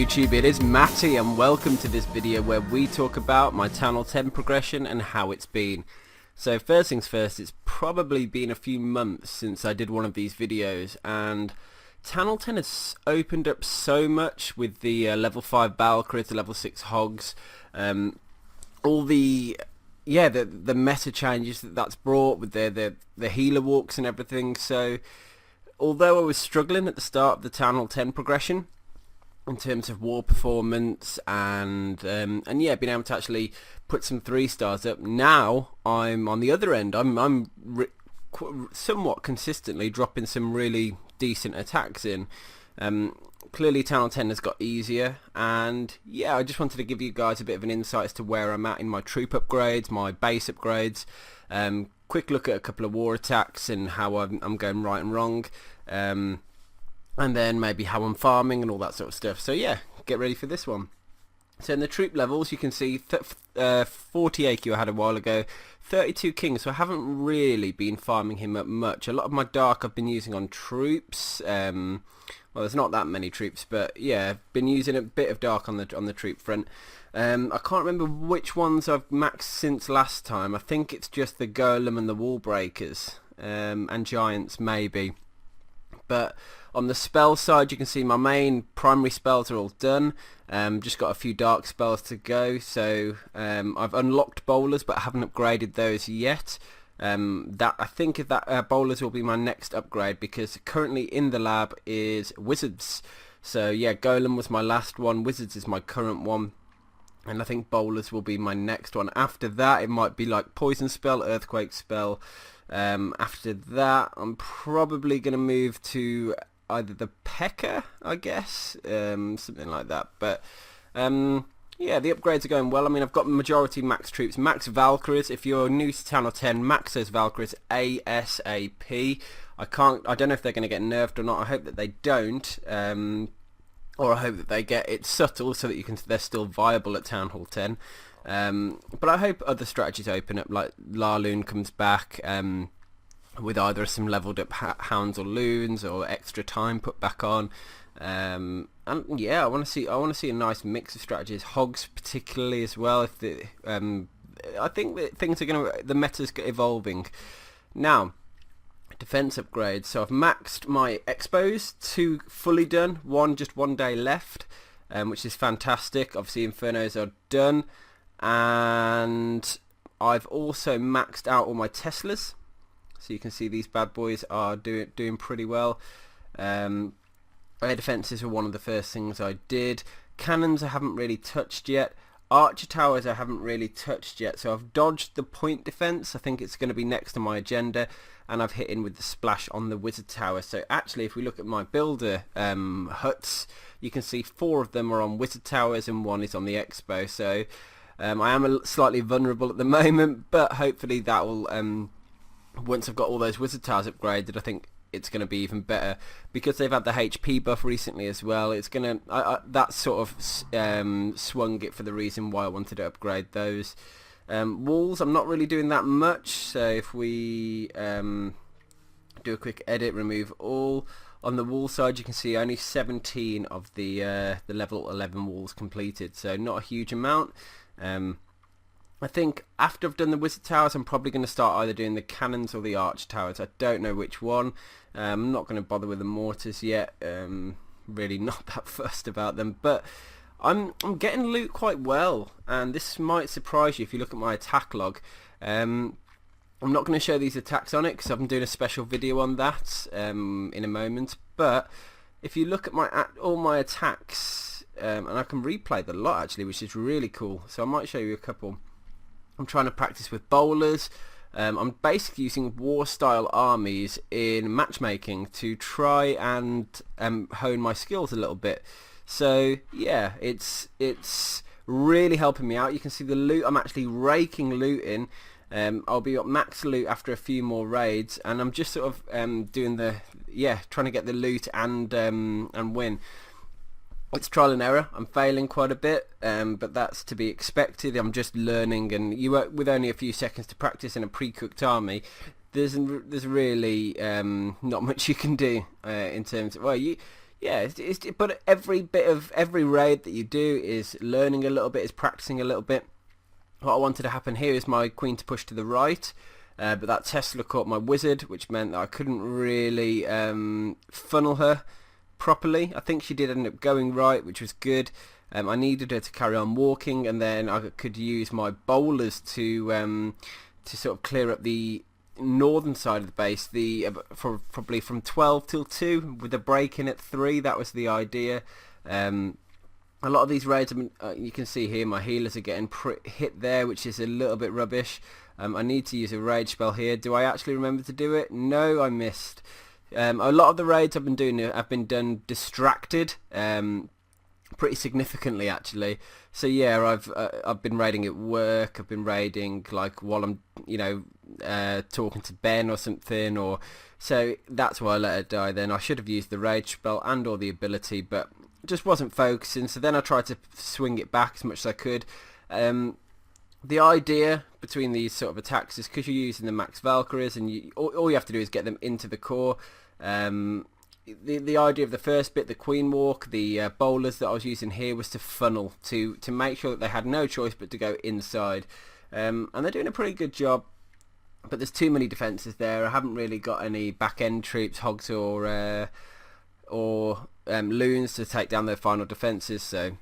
YouTube, it is Matty and welcome to this video where we talk about my Channel 10 progression and how it's been. So first things first, it's probably been a few months since I did one of these videos, and Channel 10 has opened up so much with the level 5 Valkyries, the level 6 Hogs, all the meta changes that's brought with the healer walks and everything. So although I was struggling at the start of the Channel 10 progression in terms of war performance and yeah, being able to actually put some 3 stars up, now I'm on the other end. I'm somewhat consistently dropping some really decent attacks in. Clearly Channel 10 has got easier, and yeah, I just wanted to give you guys a bit of an insight as to where I'm at in my troop upgrades, my base upgrades, quick look at a couple of war attacks and how I'm going right and wrong, and then maybe how I'm farming and all that sort of stuff. So yeah, get ready for this one. So in the troop levels, you can see 40 AQ I had a while ago, 32 King, so I haven't really been farming him up much. A lot of my dark I've been using on troops. Well, there's not that many troops, but yeah, I've been using a bit of dark on the troop front. I can't remember which ones I've maxed since last time. I think it's just the Golem and the Wall Breakers, and Giants maybe. But on the spell side, you can see my main primary spells are all done. Just got a few dark spells to go. So I've unlocked bowlers, but I haven't upgraded those yet. I think that bowlers will be my next upgrade, because currently in the lab is wizards. So yeah, Golem was my last one, wizards is my current one, and I think bowlers will be my next one. After that, it might be like poison spell, earthquake spell. After that, I'm probably going to move to either the P.E.K.K.A, I guess, something like that. But yeah, the upgrades are going well. I mean, I've got majority max troops, max Valkyries. If you're new to Channel 10, max those Valkyries ASAP. I don't know if they're going to get nerfed or not. I hope that they don't, or I hope that they get it subtle so that they're still viable at Town Hall 10. But I hope other strategies open up, like Laloon comes back with either some leveled up hounds or loons, or extra time put back on. And yeah, I want to see a nice mix of strategies, Hogs particularly as well. I think that the meta's evolving now. Defense upgrades. So I've maxed my xbows, 2 fully done, just one day left, which is fantastic. Obviously infernos are done, and I've also maxed out all my Teslas. So you can see these bad boys are doing pretty well. Air defences were one of the first things I did. Cannons I haven't really touched yet. Archer towers I haven't really touched yet. So I've dodged the point defence. I think it's going to be next on my agenda. And I've hit in with the splash on the wizard tower. So actually, if we look at my builder huts, you can see 4 of them are on wizard towers and 1 is on the expo. So I am slightly vulnerable at the moment, but hopefully that will, once I've got all those wizard towers upgraded, I think it's going to be even better, because they've had the HP buff recently as well. It's going to that sort of swung it for the reason why I wanted to upgrade those. Walls, I'm not really doing that much, so if we do a quick edit, remove all. On the wall side, you can see only 17 of the level 11 walls completed, so not a huge amount. I think after I've done the wizard towers, I'm probably going to start either doing the cannons or the arch towers. I don't know which one. I'm not going to bother with the mortars yet. Really not that fussed about them, but I'm getting loot quite well, and this might surprise you if you look at my attack log. I'm not going to show these attacks on it because I'm doing a special video on that in a moment. But if you look at all my attacks, and I can replay the lot actually, which is really cool. So I might show you a couple. I'm trying to practice with bowlers. I'm basically using war style armies in matchmaking to try and hone my skills a little bit. So yeah, it's really helping me out. You can see the loot. I'm actually raking loot in. I'll be at max loot after a few more raids, and I'm just sort of doing trying to get the loot and win. It's trial and error. I'm failing quite a bit, but that's to be expected. I'm just learning, and with only a few seconds to practice in a pre-cooked army, there's really not much you can do in terms of, well, you yeah, but every bit of every raid that you do is learning a little bit, is practicing a little bit. What I wanted to happen here is my queen to push to the right, but that Tesla caught my wizard, which meant that I couldn't really funnel her properly. I think she did end up going right, which was good. I needed her to carry on walking, and then I could use my bowlers to sort of clear up the northern side of the base, for probably from 12 till 2 with a break in at 3. That was the idea. A lot of these raids, you can see here my healers are getting hit there, which is a little bit rubbish. I need to use a rage spell here. Do I actually remember to do it? No, I missed. A lot of the raids I've been doing have been done distracted, pretty significantly actually. So yeah, I've been raiding at work. I've been raiding like while I'm talking to Ben or something, or so that's why I let it die. Then I should have used the rage spell and or the ability, but just wasn't focusing. So then I tried to swing it back as much as I could. The idea between these sort of attacks is because you're using the max Valkyries, and all you have to do is get them into the core. The idea of the first bit, the queen walk, the bowlers that I was using here, was to funnel, to make sure that they had no choice but to go inside. And they're doing a pretty good job, but there's too many defences there. I haven't really got any back end troops, hogs or loons to take down their final defences. So,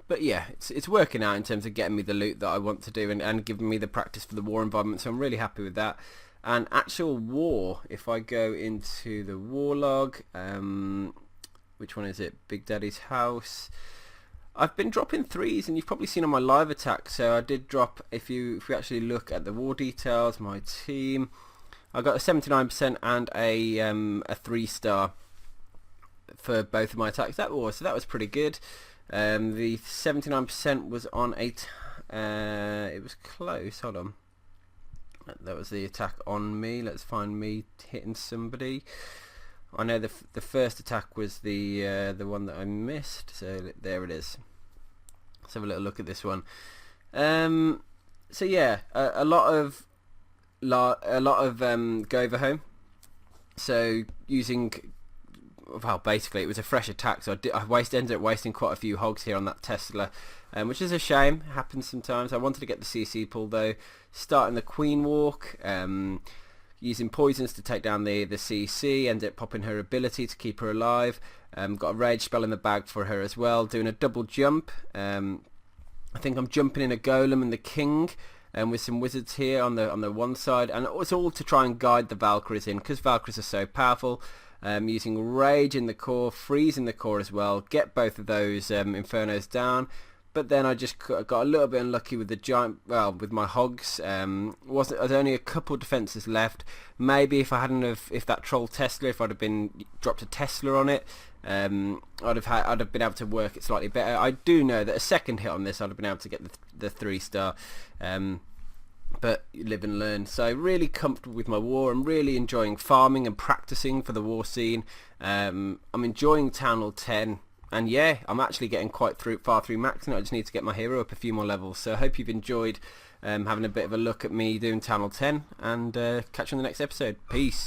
but yeah, it's working out in terms of getting me the loot that I want to do, and giving me the practice for the war environment. So I'm really happy with that. And actual war, if I go into the war log, which one is it? Big Daddy's house. I've been dropping 3s, and you've probably seen on my live attack. So I did drop, if we actually look at the war details, my team, I got a 79% and a 3-star for both of my attacks that war. So that was pretty good. The 79% was on it was close. Hold on. That was the attack on me. Let's find me hitting somebody. I know the first attack was the one that I missed. So there it is. Let's have a little look at this one. So yeah, a lot of go over home. So using, well, basically it was a fresh attack, so I ended up wasting quite a few hogs here on that Tesla, which is a shame. It happens sometimes. I wanted to get the CC pull though, starting the queen walk, using poisons to take down the CC, ended up popping her ability to keep her alive. Got a rage spell in the bag for her as well, doing a double jump. I think I'm jumping in a golem and the king, with some wizards here on the one side, and it's all to try and guide the Valkyries in, because Valkyries are so powerful. Using rage in the core, freeze in the core as well, get both of those infernos down. But then I just got a little bit unlucky with the giant, well, with my hogs. There's only a couple defences left. Maybe if I hadn't if that troll Tesla, if I'd have been dropped a Tesla on it, I'd have been able to work it slightly better. I do know that a second hit on this, I'd have been able to get the 3-star. But you live and learn. So really comfortable with my war. I'm really enjoying farming and practicing for the war scene. I'm enjoying Town Hall 10. And yeah, I'm actually getting quite far through maxing. I just need to get my hero up a few more levels. So I hope you've enjoyed having a bit of a look at me doing Town Hall 10. And catch you on the next episode. Peace.